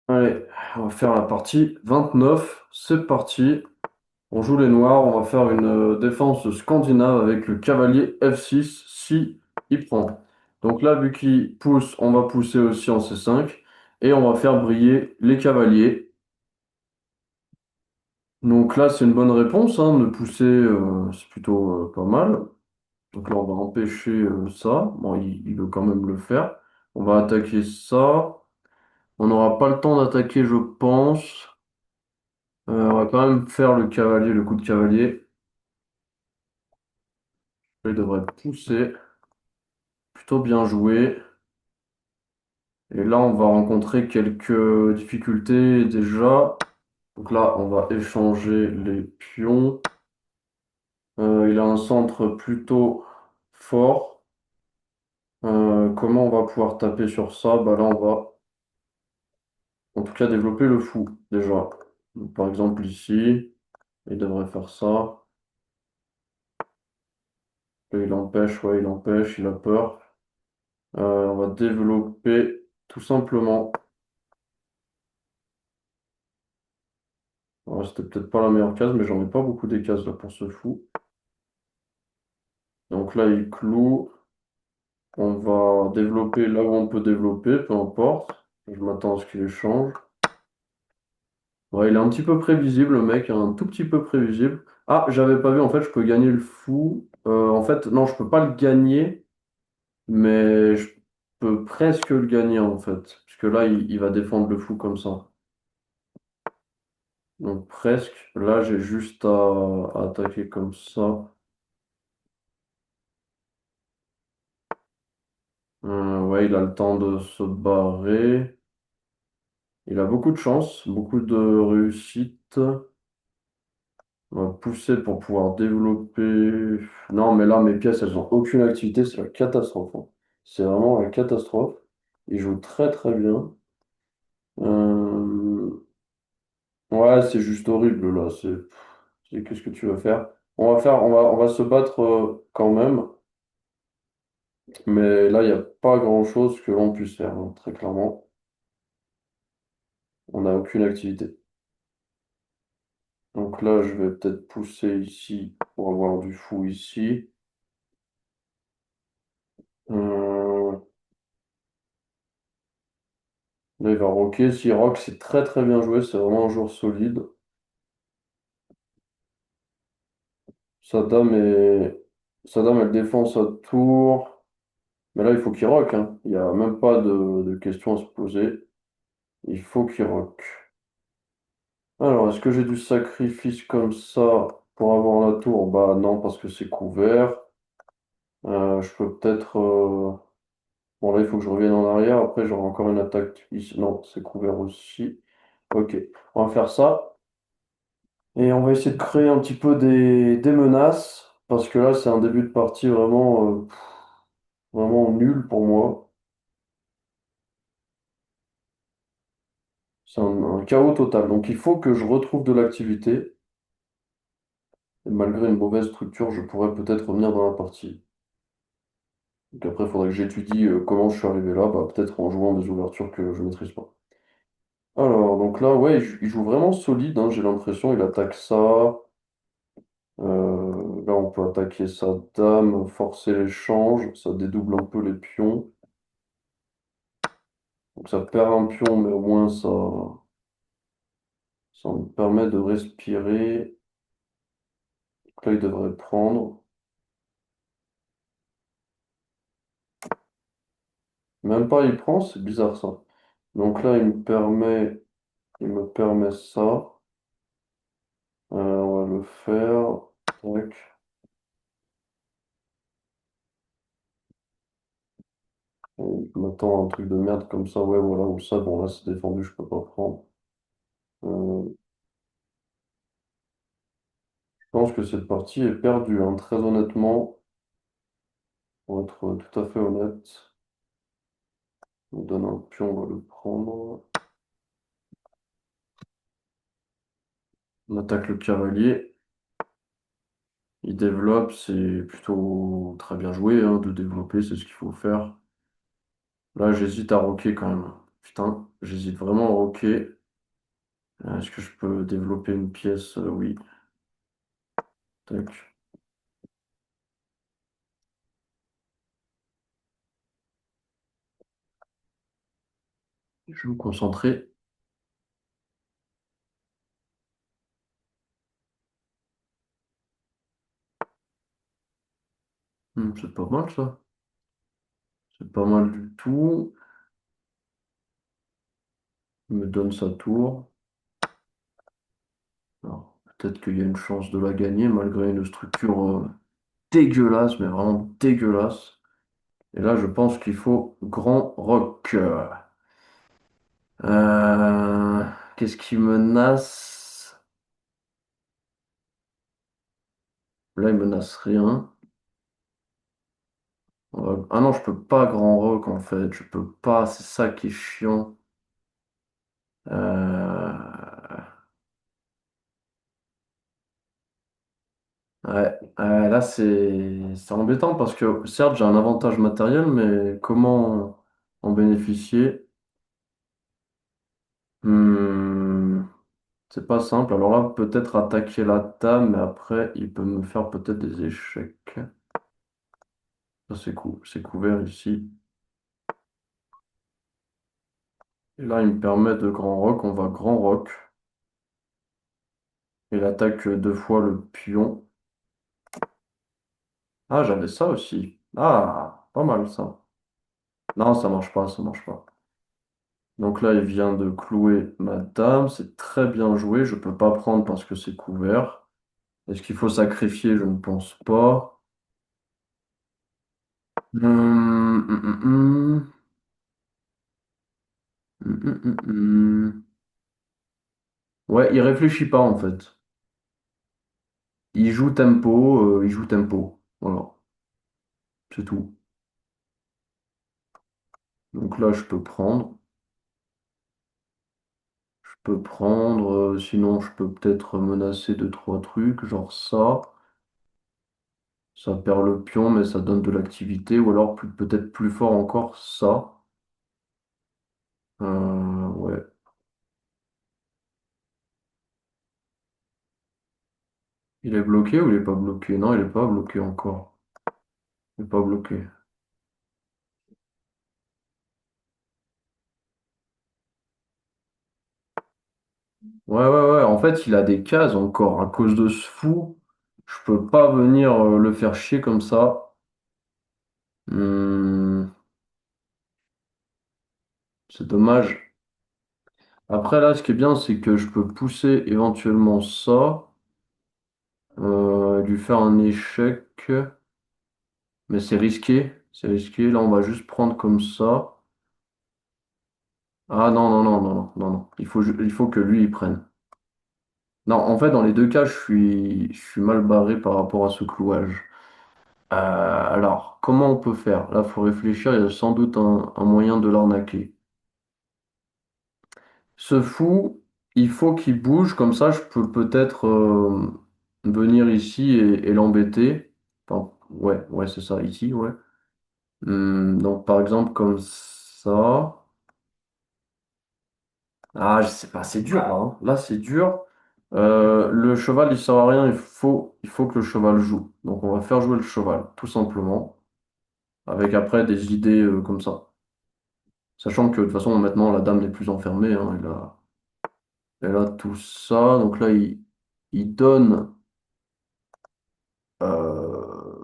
Allez, on va faire la partie 29. C'est parti. On joue les noirs. On va faire une défense scandinave avec le cavalier F6 si il prend. Donc là, vu qu'il pousse, on va pousser aussi en C5. Et on va faire briller les cavaliers. Donc là, c'est une bonne réponse, hein, de pousser, c'est plutôt pas mal. Donc là, on va empêcher ça. Bon, il veut quand même le faire. On va attaquer ça. On n'aura pas le temps d'attaquer, je pense. On va quand même faire le cavalier, le coup de cavalier. Il devrait pousser. Plutôt bien joué. Et là, on va rencontrer quelques difficultés déjà. Donc là, on va échanger les pions. Il a un centre plutôt fort. Comment on va pouvoir taper sur ça? Bah là, on va en tout cas développer le fou déjà. Donc, par exemple, ici, il devrait faire ça. Là, il empêche, ouais, il empêche, il a peur. On va développer tout simplement. Ouais, c'était peut-être pas la meilleure case, mais j'en ai pas beaucoup des cases là pour ce fou. Donc là, il cloue. On va développer là où on peut développer, peu importe. Je m'attends à ce qu'il échange. Ouais, il est un petit peu prévisible, le mec, un tout petit peu prévisible. Ah, j'avais pas vu, en fait, je peux gagner le fou. En fait, non, je peux pas le gagner, mais je peux presque le gagner, en fait. Puisque là, il va défendre le fou comme ça. Donc presque. Là, j'ai juste à attaquer comme ça. Ouais, il a le temps de se barrer. Il a beaucoup de chance, beaucoup de réussite. On va pousser pour pouvoir développer. Non, mais là, mes pièces, elles ont aucune activité. C'est la catastrophe, hein. C'est vraiment la catastrophe. Il joue très très bien. Euh, Ouais, c'est juste horrible là. Qu'est-ce que tu vas faire? On va se battre quand même. Mais là, il n'y a pas grand-chose que l'on puisse faire, hein, très clairement. On n'a aucune activité. Donc là, je vais peut-être pousser ici pour avoir du fou ici. Euh, Là, il va rocker. S'il rock, c'est très très bien joué. C'est vraiment un joueur solide. Sa dame est... Sa dame, elle défend sa tour. Mais là, il faut qu'il rock, hein. Il n'y a même pas de question à se poser. Il faut qu'il rock. Alors, est-ce que j'ai du sacrifice comme ça pour avoir la tour? Bah non, parce que c'est couvert. Je peux peut-être... Bon, là, il faut que je revienne en arrière. Après, j'aurai encore une attaque ici. Non, c'est couvert aussi. Ok, on va faire ça. Et on va essayer de créer un petit peu des menaces. Parce que là, c'est un début de partie vraiment nul pour moi. C'est un chaos total. Donc, il faut que je retrouve de l'activité. Et malgré une mauvaise structure, je pourrais peut-être revenir dans la partie. Donc après, il faudrait que j'étudie comment je suis arrivé là. Bah, peut-être en jouant des ouvertures que je maîtrise pas. Alors, donc là, ouais, il joue vraiment solide, hein, j'ai l'impression. Il attaque ça. Là, on peut attaquer sa dame, forcer l'échange. Ça dédouble un peu les pions. Donc ça perd un pion, mais au moins ça me permet de respirer. Donc là, il devrait prendre. Même pas, il prend, c'est bizarre ça. Donc là, il me permet ça. On va le faire. Tac. Je m'attends à un truc de merde comme ça, ouais, voilà, ou ça, bon, là, c'est défendu, je peux pas prendre. Je pense que cette partie est perdue, hein, très honnêtement, pour être tout à fait honnête. On donne un pion, on va le prendre. On attaque le cavalier. Il développe, c'est plutôt très bien joué, hein, de développer, c'est ce qu'il faut faire. Là, j'hésite à roquer quand même. Putain. J'hésite vraiment au roquet. Est-ce que je peux développer une pièce? Oui. Tac. Je vais me concentrer. C'est pas mal ça. C'est pas mal du tout. Il me donne sa tour. Alors, peut-être qu'il y a une chance de la gagner malgré une structure dégueulasse, mais vraiment dégueulasse. Et là, je pense qu'il faut grand rock. Euh, Qu'est-ce qui menace? Là, il menace rien. Ah non, je peux pas grand rock en fait. Je peux pas. C'est ça qui est chiant. Euh, là, c'est embêtant parce que certes, j'ai un avantage matériel, mais comment en bénéficier? Hmm, c'est pas simple. Alors là, peut-être attaquer la table, mais après, il peut me faire peut-être des échecs. Ça, c'est couvert ici. Et là, il me permet de grand rock. On va grand rock. Il attaque deux fois le pion. Ah, j'avais ça aussi. Ah, pas mal ça. Non, ça marche pas, ça marche pas. Donc là, il vient de clouer ma dame. C'est très bien joué. Je peux pas prendre parce que c'est couvert. Est-ce qu'il faut sacrifier? Je ne pense pas. Hum. Hum. Ouais, il réfléchit pas en fait. Il joue tempo. Voilà, c'est tout. Donc là, je peux prendre. Je peux prendre. Sinon, je peux peut-être menacer deux, trois trucs, genre ça. Ça perd le pion, mais ça donne de l'activité. Ou alors, peut-être plus fort encore, ça. Ouais. Il est bloqué ou il est pas bloqué? Non, il est pas bloqué encore. Il est pas bloqué. Ouais. En fait, il a des cases encore. À cause de ce fou, je peux pas venir le faire chier comme ça. Hmm, c'est dommage. Après, là, ce qui est bien, c'est que je peux pousser éventuellement ça, lui faire un échec, mais c'est risqué. C'est risqué. Là, on va juste prendre comme ça. Ah non. Il faut que lui, il prenne. Non, en fait, dans les deux cas, je suis mal barré par rapport à ce clouage. Alors, comment on peut faire? Là, il faut réfléchir, il y a sans doute un moyen de l'arnaquer. Ce fou, il faut qu'il bouge, comme ça je peux peut-être venir ici et l'embêter. Enfin, ouais, c'est ça, ici, ouais. Donc par exemple comme ça. Ah, je sais pas, c'est dur là, hein. Là, c'est dur. Le cheval, il sert à rien, il faut que le cheval joue. Donc on va faire jouer le cheval, tout simplement. Avec après des idées comme ça. Sachant que de toute façon, maintenant, la dame n'est plus enfermée, hein, elle a tout ça. Donc là, il donne. euh,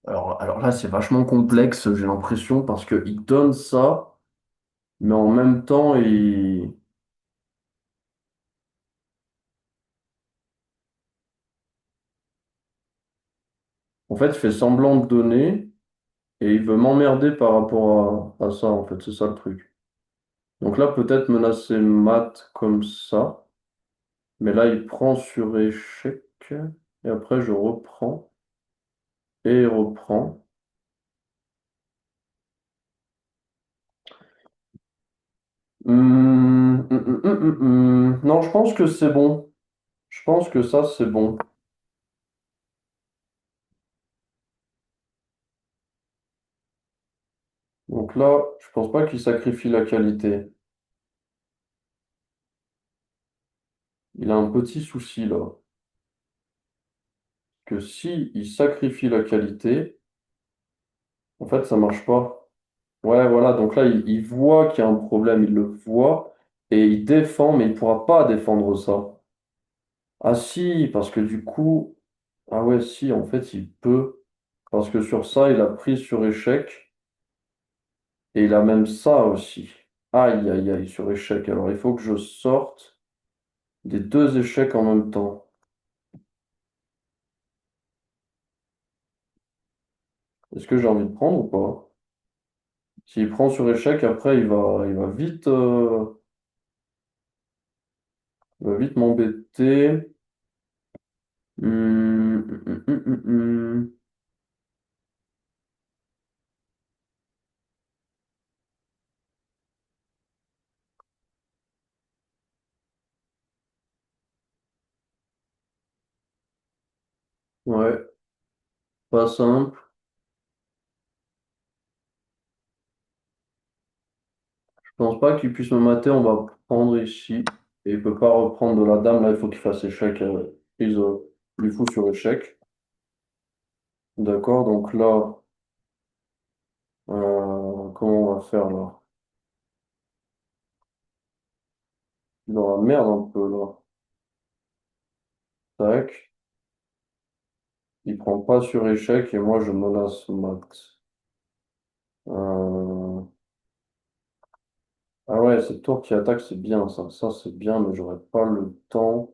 alors là, c'est vachement complexe, j'ai l'impression, parce qu'il donne ça, mais en même temps, en fait, il fait semblant de donner et il veut m'emmerder par rapport à ça, en fait, c'est ça le truc. Donc là, peut-être menacer mat comme ça, mais là, il prend sur échec et après, je reprends et reprends. Non, je pense que c'est bon. Je pense que ça, c'est bon. Donc là, je pense pas qu'il sacrifie la qualité. il a un petit souci là. Que si il sacrifie la qualité, en fait, ça marche pas. Ouais, voilà, donc là, il voit qu'il y a un problème, il le voit, et il défend, mais il pourra pas défendre ça. Ah si, parce que du coup, ah ouais, si, en fait, il peut, parce que sur ça, il a pris sur échec, et il a même ça aussi. Aïe, aïe, aïe, sur échec. Alors, il faut que je sorte des deux échecs en même temps. Est-ce que j'ai envie de prendre ou pas? S'il prend sur échec, après, il va vite m'embêter. Hum. Ouais, pas simple. Je pense pas qu'il puisse me mater. On va prendre ici. Et il peut pas reprendre de la dame. Là, il faut qu'il fasse échec. Prise du fou sur échec. D'accord, donc là, comment on va faire là? Dans la merde un peu là. Tac. Il prend pas sur échec et moi je menace mat. Euh, Ah ouais, cette tour qui attaque, c'est bien ça. Ça, c'est bien, mais j'aurais pas le temps.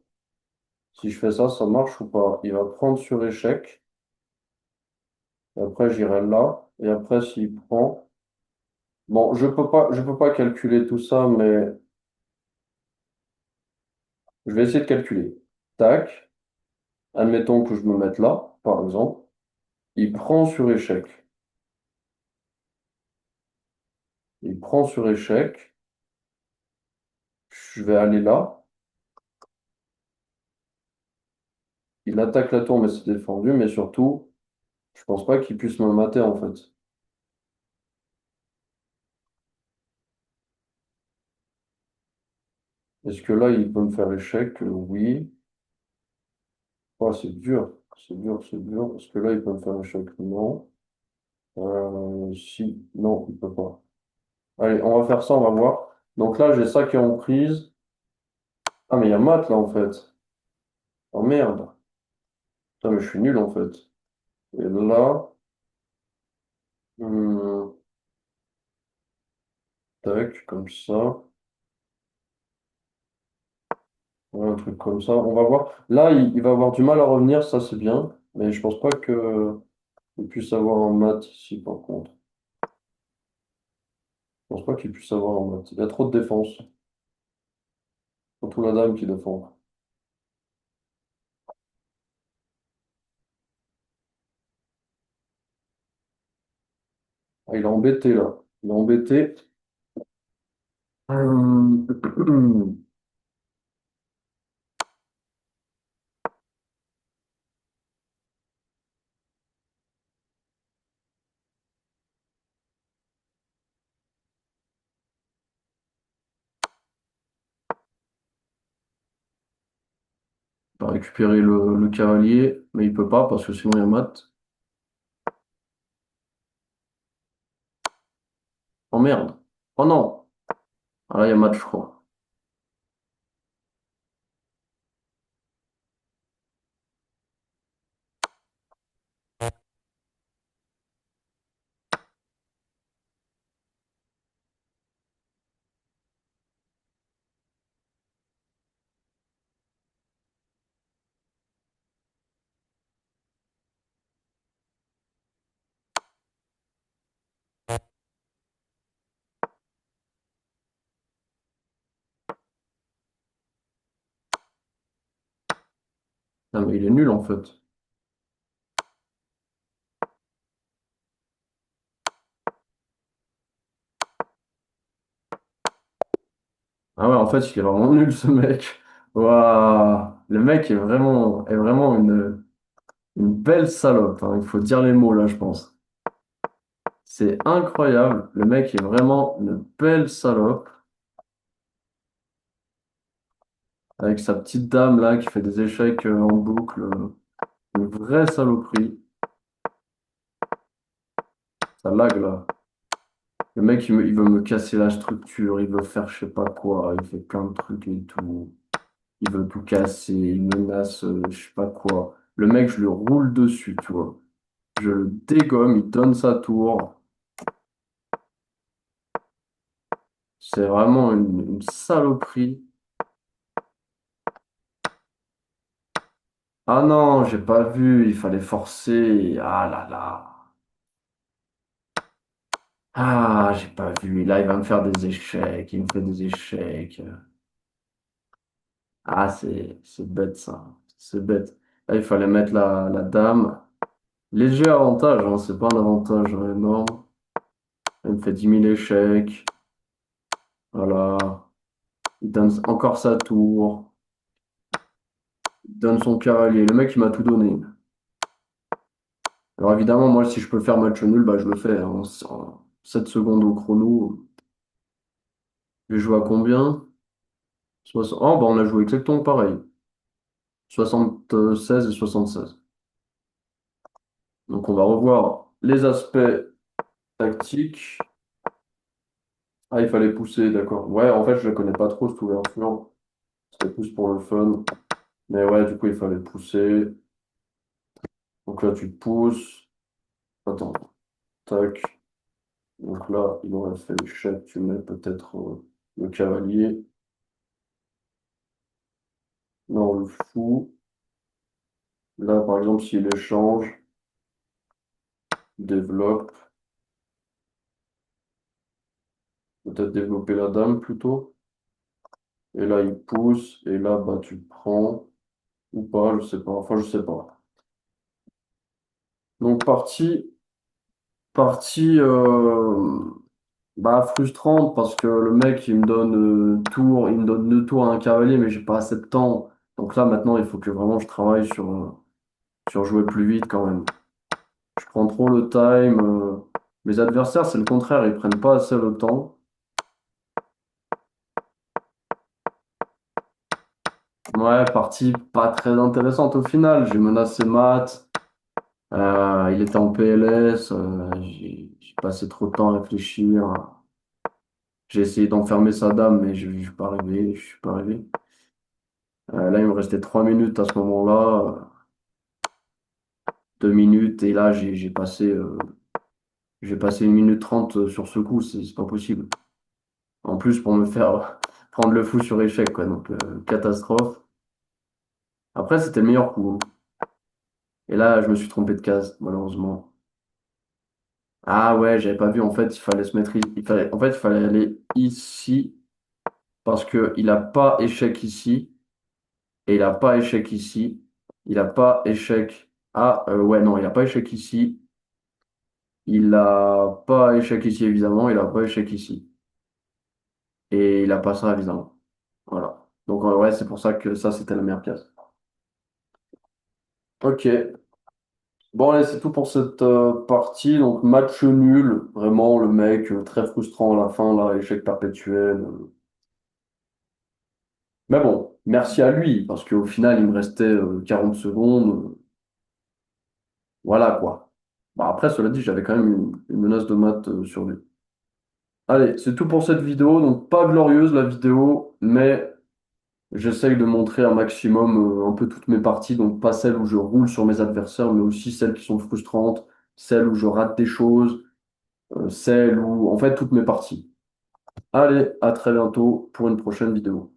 Si je fais ça, ça marche ou pas? Il va prendre sur échec. Et après, j'irai là. Et après, s'il prend. Bon, je peux pas calculer tout ça, mais je vais essayer de calculer. Tac. Admettons que je me mette là, par exemple. Il prend sur échec. Il prend sur échec. Je vais aller là. Il attaque la tour, mais c'est défendu. Mais surtout, je pense pas qu'il puisse me mater, en fait. Est-ce que là, il peut me faire échec? Oui. Oh, c'est dur. C'est dur, c'est dur. Est-ce que là, il peut me faire échec? Non. Si. Non, il peut pas. Allez, on va faire ça, on va voir. Donc là, j'ai ça qui est en prise. Ah, mais il y a mat là en fait. Oh merde. Putain, mais je suis nul en fait. Et là, hum, tac, comme ça. Ouais, un truc comme ça. On va voir. Là, il va avoir du mal à revenir, ça c'est bien. Mais je pense pas que il puisse avoir un mat ici par contre. Je pense pas qu'il puisse avoir un mat. Il y a trop de défense. Surtout la dame qui défend. Ah, il est embêté là. Il est embêté. Hum, Il va récupérer le cavalier, mais il peut pas parce que sinon il y a mat. Oh merde. Oh non. Ah là, il y a mat, je crois. Non, mais il est nul en fait. Ah ouais, en fait, il est vraiment nul ce mec. Waouh. Le mec est vraiment une belle salope, hein. Il faut dire les mots là, je pense. C'est incroyable. Le mec est vraiment une belle salope. avec sa petite dame là qui fait des échecs en boucle. Une vraie saloperie. Ça lag là. Le mec, il veut me casser la structure, il veut faire je sais pas quoi, il fait plein de trucs et tout. Il veut tout casser, il menace je sais pas quoi. Le mec, je lui roule dessus, tu vois. Je le dégomme, il donne sa tour. C'est vraiment une saloperie. Ah non, j'ai pas vu, il fallait forcer. Ah là là. Ah, j'ai pas vu. Là, il va me faire des échecs, il me fait des échecs. Ah, c'est bête ça. C'est bête. Là, il fallait mettre la dame. Léger avantage, hein, c'est pas un avantage énorme. Il me fait 10 000 échecs. Voilà. Il donne encore sa tour. Il donne son cavalier. Le mec, il m'a tout donné. Alors évidemment, moi, si je peux faire match nul, bah, je le fais, hein. En 7 secondes au chrono. Je joue à combien? Oh, bah, on a joué exactement pareil. 76 et 76. Donc on va revoir les aspects tactiques. Ah, il fallait pousser, d'accord. Ouais, en fait, je ne connais pas trop cette ouverture. C'était plus pour le fun. Mais ouais, du coup, il fallait pousser. Donc là, tu pousses. Attends, tac. Donc là, il aurait fait le chef. Tu mets peut-être le cavalier. Non, le fou. Là, par exemple, s'il échange, développe. Peut-être développer la dame plutôt. Et là, il pousse. Et là, bah, tu prends. Ou pas, je sais pas. Enfin, je sais pas. Donc, partie bah, frustrante parce que le mec, il me donne il me donne 2 tours à un cavalier, mais j'ai pas assez de temps. Donc là, maintenant, il faut que vraiment je travaille sur jouer plus vite quand même. Je prends trop le time. Mes adversaires, c'est le contraire, ils prennent pas assez le temps. Ouais, partie pas très intéressante au final. J'ai menacé Matt. Il était en PLS. J'ai passé trop de temps à réfléchir. J'ai essayé d'enfermer sa dame, mais je suis pas arrivé. Je suis pas arrivé. Là, il me restait 3 minutes à ce moment-là. 2 minutes. Et là, j'ai passé 1 minute 30 sur ce coup. C'est pas possible. En plus, pour me faire prendre le fou sur échec, quoi. Donc, catastrophe. Après, c'était le meilleur coup, hein. Et là, je me suis trompé de case, malheureusement. Ah ouais, j'avais pas vu. En fait, il fallait se mettre. En fait, il fallait aller ici parce que il a pas échec ici et il a pas échec ici. Il a pas échec. Ah ouais, non, il a pas échec ici. Il a pas échec ici, évidemment. Il a pas échec ici. Et il a pas ça, évidemment. Voilà. Donc, ouais, c'est pour ça que ça, c'était la meilleure case. Ok. Bon, allez, c'est tout pour cette partie. Donc, match nul. Vraiment, le mec, très frustrant à la fin, là, échec perpétuel. Mais bon, merci à lui, parce qu'au final, il me restait 40 secondes. Voilà, quoi. Bah, après, cela dit, j'avais quand même une menace de maths sur lui. Allez, c'est tout pour cette vidéo. Donc, pas glorieuse la vidéo, mais j'essaye de montrer un maximum un peu toutes mes parties. Donc, pas celles où je roule sur mes adversaires, mais aussi celles qui sont frustrantes, celles où je rate des choses, celles où, en fait, toutes mes parties. Allez, à très bientôt pour une prochaine vidéo.